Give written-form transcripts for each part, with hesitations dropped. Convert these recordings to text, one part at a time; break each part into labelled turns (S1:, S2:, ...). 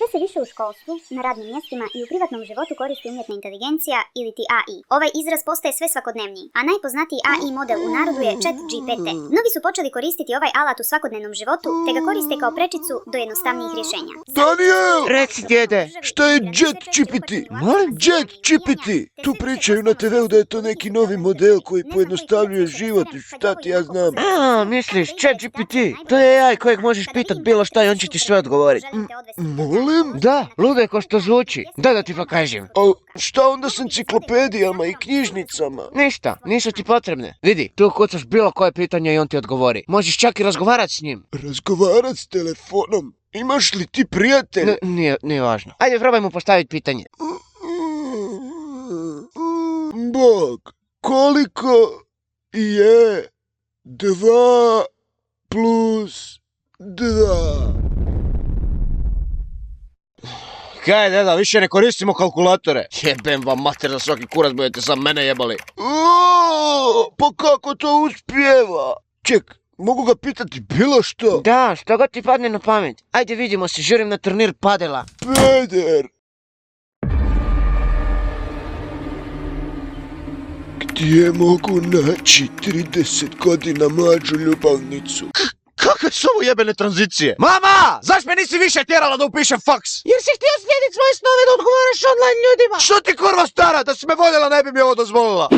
S1: Sve se više u školstvu, na radnim mjestima i u privatnom životu koristi umjetna inteligencija ili ti AI. Ovaj izraz postaje sve svakodnevniji, a najpoznatiji AI model u narodu je ChatGPT. Mnogi su počeli koristiti ovaj alat u svakodnevnom životu, te ga koriste kao prečicu do jednostavnijih rješenja.
S2: Daniel!
S3: Reci, djede.
S2: Šta je ChatGPT? ChatGPT! Tu pričaju na TV-u da je to neki novi model koji pojednostavljuje život. Šta ti ja znam?
S3: A, misliš, ChatGPT? To je AI kojeg možeš pitat bilo šta i on će ti sve odgovoriti.
S2: Molim?
S3: Da, ludo je ko što zvuči. Da ti pokažem.
S2: A šta onda s enciklopedijama i knjižnicama?
S3: Ništa, nisu ti potrebne. Vidi, tu kucaš bilo koje pitanje i on ti odgovori. Možeš čak i razgovarati s njim.
S2: Razgovarat s telefonom? Imaš li ti prijatelj?
S3: Nije važno. Ajde, probaj mu postaviti pitanje.
S2: Bog, koliko je 2 plus 2?
S4: Kaj, deda, više ne koristimo kalkulatore. Jebem vam mater, za svaki kurac budete sam mene jebali.
S2: Pa kako to uspijeva? Ček, mogu ga pitati bilo što?
S3: Da, što god ti padne na pamet. Ajde, vidimo se, žurim na turnir padela.
S2: Peder! Gdje mogu naći 30 godina mlađu ljubavnicu?
S4: Kakve su ovo jebene tranzicije? Mama! Zašto me nisi više tjerala da upišem faks?
S3: Jer si htio slijediti svoje snove da odgovaraš online ljudima.
S4: Što ti kurva stara? Da si me voljela ne bi mi ovo dozvolila.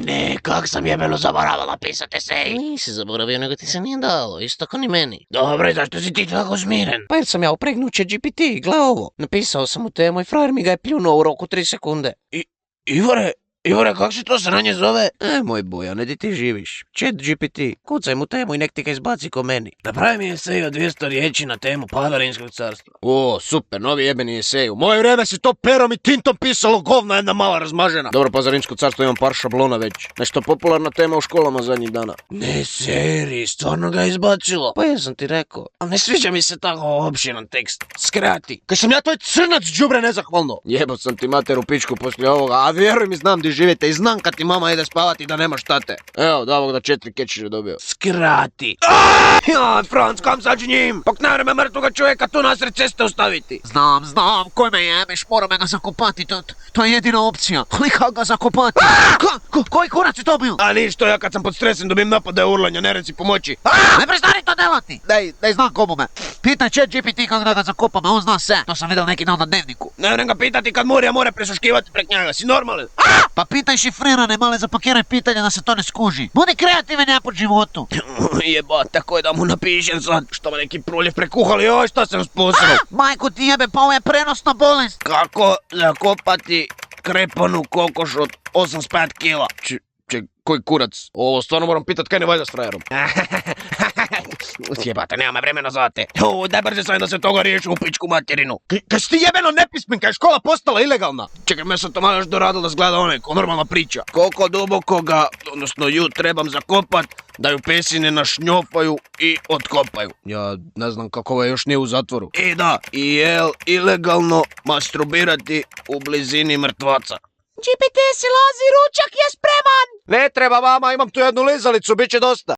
S4: Ne, kak sam jebeno zaboravila pisati esej.
S5: Nisi zaboravio, nego ti se nije dalo, isto tako ni meni. Dobro, zašto si ti tako smiren?
S3: Pa jer sam ja upregnuo ChatGPT, gle ovo. Napisao sam mu temu i frajer mi ga je pljunuo u roku 3 sekunde.
S5: Ivore, kak se to sranje zove?
S3: Moj Bojane, di ti živiš? ChatGPT, kucaj mu temu i nek ti ga izbaci ko meni.
S5: Napravi mi esej od 200 riječi na temu Padarinskog carstva.
S4: O, super, novi jebeni esej. U moje vrijeme si to perom i tintom pisalo, govna jedna mala razmažena. Dobro, pa za Rimsko carstvo imam par šablona već. Nešto popularna tema u školama zadnjih dana.
S5: Ne, seri, stvarno ga je izbacilo.
S3: Pa jesam ti rekao.
S5: A ne sviđa mi se tako opširan tekst. Skrati.
S4: Kaj sam ja tvoj crnac, đubre nezahvalno. Jebo sam ti mater u pičku poslije ovoga, a vjeruj mi znam di živite i znam kad ti mama ide spavati da nema štate. Evo, da ovog da 4 kečire dobio.
S5: Skrati. Ja, Franc, kam sad njim? Pak ne vreme mrtvoga čovjeka tu nasred ceste ostaviti.
S3: Znam, koj me jebeš, mora me ga zakopati, to je jedina opcija. Ali kako ga zakopati? Koji kurac je to bio?
S4: A ništo, ja kad sam pod stresem dobijem napade urlanja, ne reci pomoći.
S3: Ne prestani to delati! Daj znam komu me. Pitaj ChatGPT kako da ga zakopam, a on zna sve. To sam vidio neki dan na dnevniku.
S4: Ne vrem ga pitati kad Murija more presuškivati prek njega, si normalan?
S3: Pa pitaj šifrirane male zapakiraj pitanja da se to ne skuži. Budi kreativan ja po životu.
S4: Jeba, tako je da mu napišem sad. Što me neki proljev prekuhali, oj šta sam sposobno.
S3: Majko ti jebe, pa ovo je prenosna bolest.
S4: Kako zakopati krepanu kokoš od 85 kila? Koji kurac? Ovo stvarno moram pitat kaj ne valja s frajerom. Jebate, nema me vremena za te. Daj brže sam da se toga riješi u pičku materinu. Kaj si ti jebeno nepismen, kaj je škola postala ilegalna? Čekaj, me sam to malo još doradila da zgleda onaj ko normalna priča. Koliko duboko ga, odnosno ju trebam zakopat, da ju pesine našnjopaju i otkopaju. Ja ne znam kako ovo još nije u zatvoru. I da, i jel ilegalno masturbirati u blizini mrtvaca.
S3: GPT silazi, ručak je spreman!
S4: Ne treba mama, imam tu jednu lizalicu, bit će dosta.